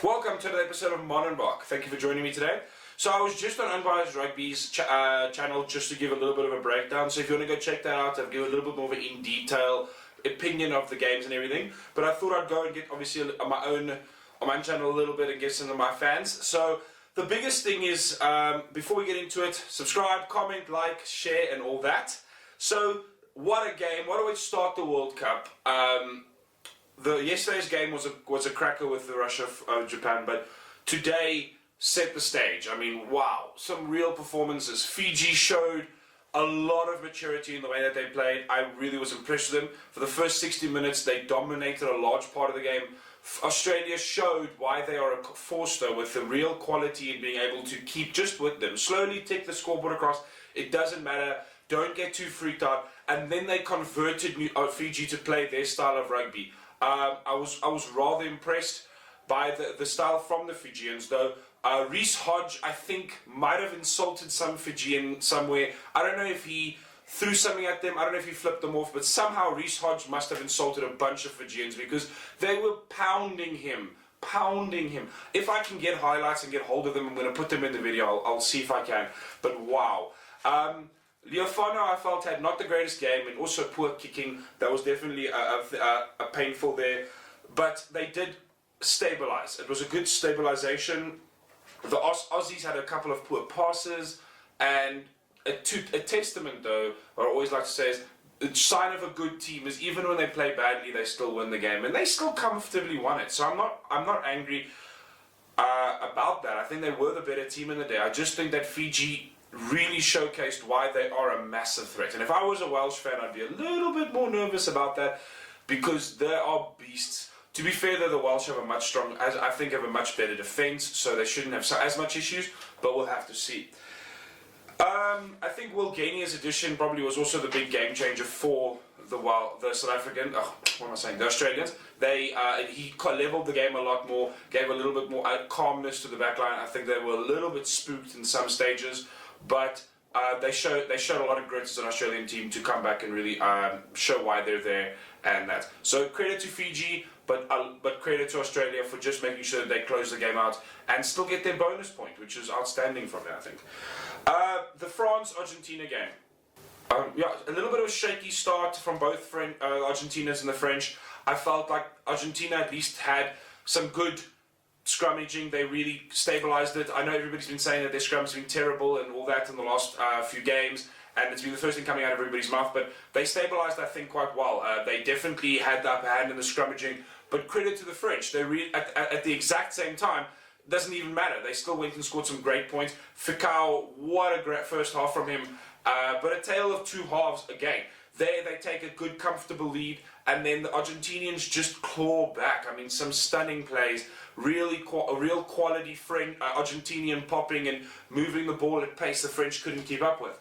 Welcome to another episode of Modern Block. Thank you for joining me today. So I was just on Unbiased Rugby's channel just to give a little bit of a breakdown. So if you want to go check that out, I'll give a little bit more of an in-detail opinion of the games and everything. But I thought I'd go and get obviously on my channel a little bit and get some of my fans. So the biggest thing is, before we get into it, subscribe, comment, like, share and all that. So what a game. Why don't we start the World Cup? Yesterday's game was a cracker with the Russia Japan, but today set the stage. I mean, wow, some real performances. Fiji showed a lot of maturity in the way that they played. I really was impressed with them. For the first 60 minutes, they dominated a large part of the game. Australia showed why they are a force, though, with the real quality in being able to keep just with them. Slowly tick the scoreboard across. It doesn't matter. Don't get too freaked out. And then they converted Fiji to play their style of rugby. I was rather impressed by the style from the Fijians, though. Reece Hodge, I think, might have insulted some Fijian somewhere. I don't know if he threw something at them. I don't know if he flipped them off, but somehow Reece Hodge must have insulted a bunch of Fijians because they were pounding him. If I can get highlights and get hold of them, I'm going to put them in the video. I'll see if I can. But wow. Leofano, I felt, had not the greatest game and also poor kicking. That was definitely a painful there. But they did stabilize. It was a good stabilization. The Aussies had a couple of poor passes. And a testament, though, what I always like to say is, the sign of a good team is even when they play badly, they still win the game. And they still comfortably won it. So I'm not angry about that. I think they were the better team in the day. I just think that Fiji really showcased why they are a massive threat. And if I was a Welsh fan, I'd be a little bit more nervous about that because they are beasts. To be fair, though, the Welsh have a much better defence, so they shouldn't have as much issues, but we'll have to see. I think Will Gainey's addition probably was also the big game changer for the South African, the Australians. He leveled the game a lot more, gave a little bit more calmness to the backline. I think they were a little bit spooked in some stages, but they showed a lot of grit as an Australian team to come back and really show why they're there and that. So credit to Fiji, but credit to Australia for just making sure that they close the game out and still get their bonus point, which is outstanding from them, I think. The France-Argentina game. A little bit of a shaky start from both Argentinas and the French. I felt like Argentina at least had some good scrummaging. They really stabilized it. I know everybody's been saying that their scrums have been terrible and all that in the last few games, and it's been the first thing coming out of everybody's mouth, but they stabilized, I think, quite well. They definitely had the upper hand in the scrummaging, but credit to the French. They at the exact same time, doesn't even matter. They still went and scored some great points. Ficao, what a great first half from him. But a tale of two halves again. They take a good, comfortable lead, and then the Argentinians just claw back. I mean, some stunning plays. A real quality Argentinian popping and moving the ball at pace the French couldn't keep up with.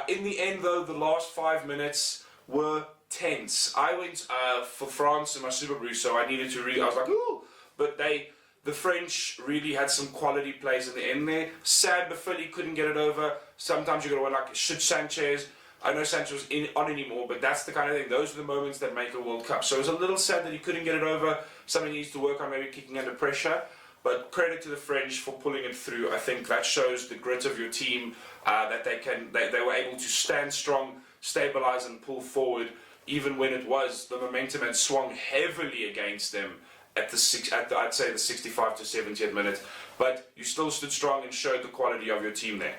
In the end, though, the last 5 minutes were tense. I went for France in my Super Bruce, so I needed to I was like, ooh! But the French really had some quality plays in the end there. Sad but Philly couldn't get it over. Sometimes you got to wonder, like, should Sanchez... I know Sanchez was on anymore, but that's the kind of thing. Those are the moments that make a World Cup. So it was a little sad that he couldn't get it over. Something he needs to work on, maybe kicking under pressure. But credit to the French for pulling it through. I think that shows the grit of your team, that they were able to stand strong, stabilize and pull forward, even when the momentum had swung heavily against them at I'd say the 65 to 70th minute. But you still stood strong and showed the quality of your team there.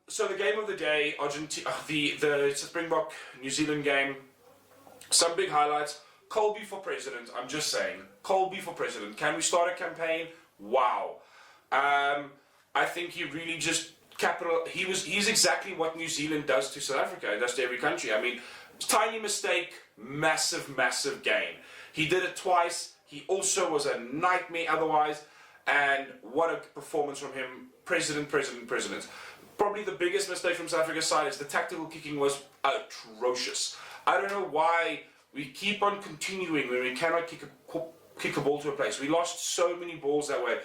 So the game of the day, the Springbok New Zealand game, some big highlights. Colby for president, I'm just saying. Colby for president. Can we start a campaign? Wow. I think he really just he's exactly what New Zealand does to South Africa, it does to every country. I mean, tiny mistake, massive gain. He did it twice. He also was a nightmare otherwise. And what a performance from him. President. Probably the biggest mistake from South Africa's side is the tactical kicking was atrocious. I don't know why we keep on continuing when we cannot kick a ball to a place. We lost so many balls that way.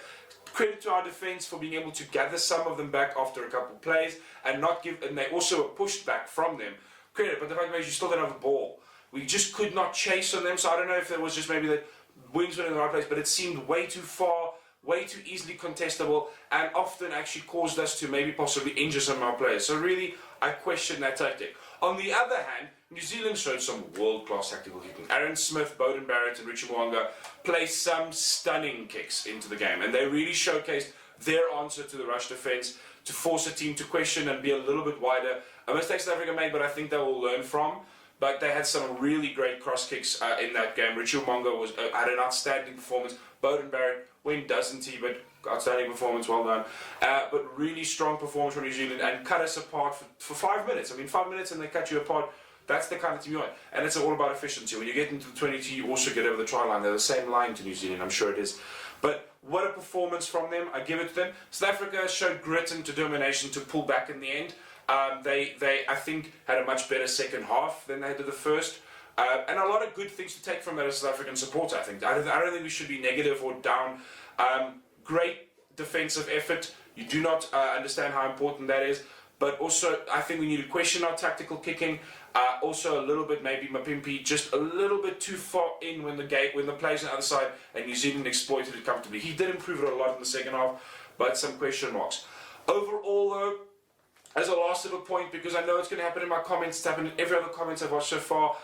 Credit to our defence for being able to gather some of them back after a couple of plays and they also were pushed back from them. Credit, but the fact is you still don't have a ball. We just could not chase on them, so I don't know if there was just maybe that wings were in the right place, but it seemed way too far, way too easily contestable, and often actually caused us to maybe possibly injure some of our players. So really, I question that tactic. On the other hand, New Zealand showed some world-class tactical kicking. Aaron Smith, Bowden Barrett, and Richie Mwanga placed some stunning kicks into the game, and they really showcased their answer to the rush defence to force a team to question and be a little bit wider. A mistake South Africa made, but I think they will learn from. But they had some really great cross kicks in that game. Richie Mwanga had an outstanding performance. Bowden Barrett, when doesn't he? But outstanding performance, well done. But really strong performance from New Zealand and cut us apart for 5 minutes. I mean, 5 minutes and they cut you apart. That's the kind of team you want. And it's all about efficiency. When you get into the 22, you also get over the try line. They're the same line to New Zealand, I'm sure it is. But what a performance from them. I give it to them. South Africa showed grit and determination to pull back in the end. They I think, had a much better second half than they did the first. And a lot of good things to take from that as South African supporter, I think. I don't think we should be negative or down. Great defensive effort. You do not understand how important that is. But also, I think we need to question our tactical kicking. Also, a little bit, maybe Mapimpi, just a little bit too far in when the players on the other side, and New Zealand exploited it comfortably. He did improve it a lot in the second half, but some question marks. Overall, though, as a last little point, because I know it's going to happen in my comments, it's happened in every other comment I've watched so far.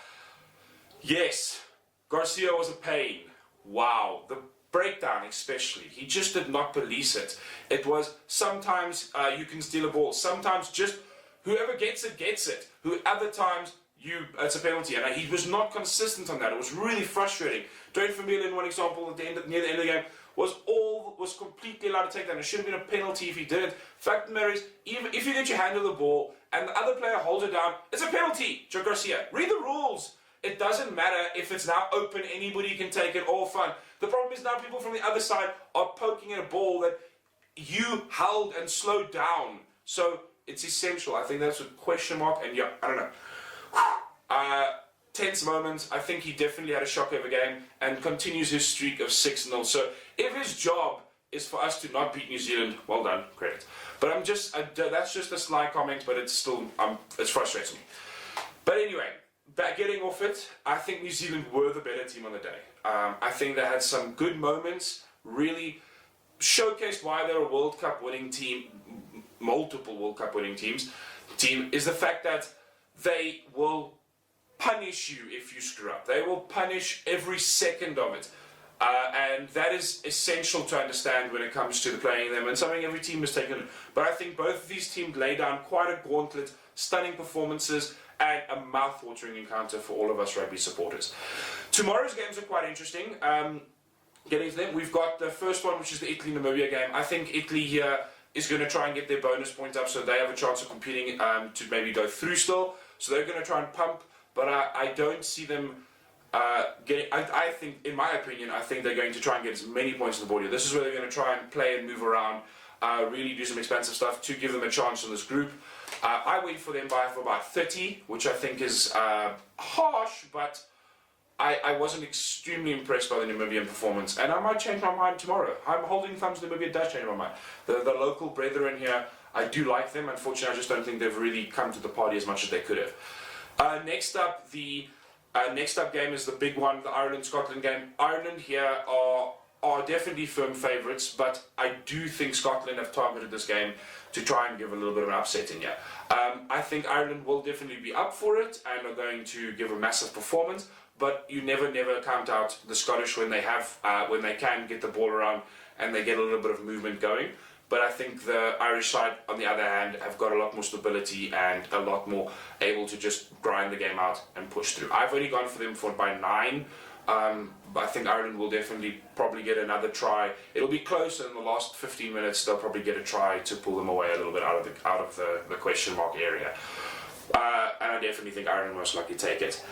Yes, Garcia was a pain. Wow, the breakdown especially. He just did not police it. It was sometimes you can steal a ball, sometimes just whoever gets it, gets it. Other times it's a penalty, and he was not consistent on that. It was really frustrating. Dwayne Vermeulen, one example, near the end of the game, was completely allowed to take that. It should have been a penalty if he did it. Fact of the matter is, even if you get your hand on the ball and the other player holds it down, it's a penalty, Joe Garcia. Read the rules. It doesn't matter if it's now open, anybody can take it, all fun. The problem is now people from the other side are poking at a ball that you held and slowed down. So it's essential. I think that's a question mark, and yeah, I don't know. Tense moments. I think he definitely had a shock-over game and continues his streak of 6-0. So if his job is for us to not beat New Zealand, well done, credit. But that's just a sly comment, but it's still, it frustrates me. But anyway, getting off it, I think New Zealand were the better team on the day. I think they had some good moments, really showcased why they're a World Cup winning team, multiple World Cup winning team, is the fact that they will punish you if you screw up. They will punish every second of it. And that is essential to understand when it comes to playing them, and something every team has taken. But I think both of these teams lay down quite a gauntlet, stunning performances, and a mouth-watering encounter for all of us rugby supporters. Tomorrow's games are quite interesting. Getting to them, we've got the first one, which is the Italy-Namibia game. I think Italy here is going to try and get their bonus points up so they have a chance of competing to maybe go through still. So they're going to try and pump, but I don't see them getting... I think, in my opinion, I think they're going to try and get as many points on the board here. This is where they're going to try and play and move around, really do some expensive stuff to give them a chance in this group. I went for them for about 30, which I think is harsh, but I wasn't extremely impressed by the Namibian performance, and I might change my mind tomorrow. I'm holding thumbs. Namibia does change my mind. The local brethren here, I do like them. Unfortunately, I just don't think they've really come to the party as much as they could have. Next up, the next up game is the big one, the Ireland-Scotland game. Ireland here are definitely firm favourites, but I do think Scotland have targeted this game to try and give a little bit of an upset in here. I think Ireland will definitely be up for it and are going to give a massive performance, but you never count out the Scottish when they can get the ball around and they get a little bit of movement going. But I think the Irish side, on the other hand, have got a lot more stability and a lot more able to just grind the game out and push through. I've only gone for them by 9. But I think Ireland will definitely probably get another try. It'll be close, and in the last 15 minutes they'll probably get a try to pull them away a little bit out of the question mark area. And I definitely think Ireland will most likely take it.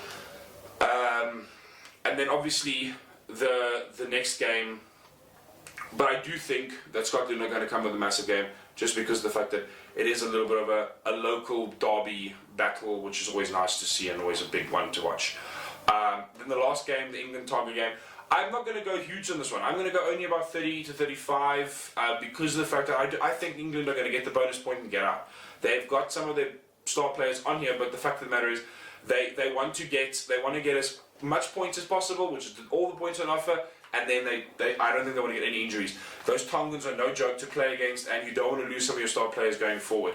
And then obviously the next game, but I do think that Scotland are going to come with a massive game, just because of the fact that it is a little bit of a local derby battle, which is always nice to see and always a big one to watch. Then the last game, the England-Tonga game, I'm not going to go huge on this one. I'm going to go only about 30 to 35 because of the fact that I think England are going to get the bonus point and get out. They've got some of their star players on here, but the fact of the matter is They want to get as much points as possible, which is all the points on offer, and then I don't think they want to get any injuries. Those Tongans are no joke to play against, and you don't want to lose some of your star players going forward.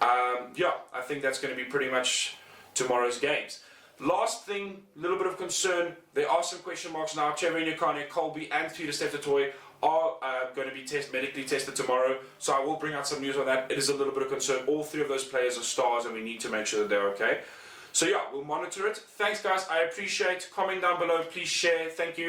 I think that's going to be pretty much tomorrow's games. Last thing, a little bit of concern. There are some question marks now. Chervin Yekane, Colby, and Peter Steptotoy are going to be medically tested tomorrow, so I will bring out some news on that. It is a little bit of concern. All three of those players are stars, and we need to make sure that they're okay. So yeah, we'll monitor it. Thanks, guys. I appreciate. Comment down below. Please share. Thank you.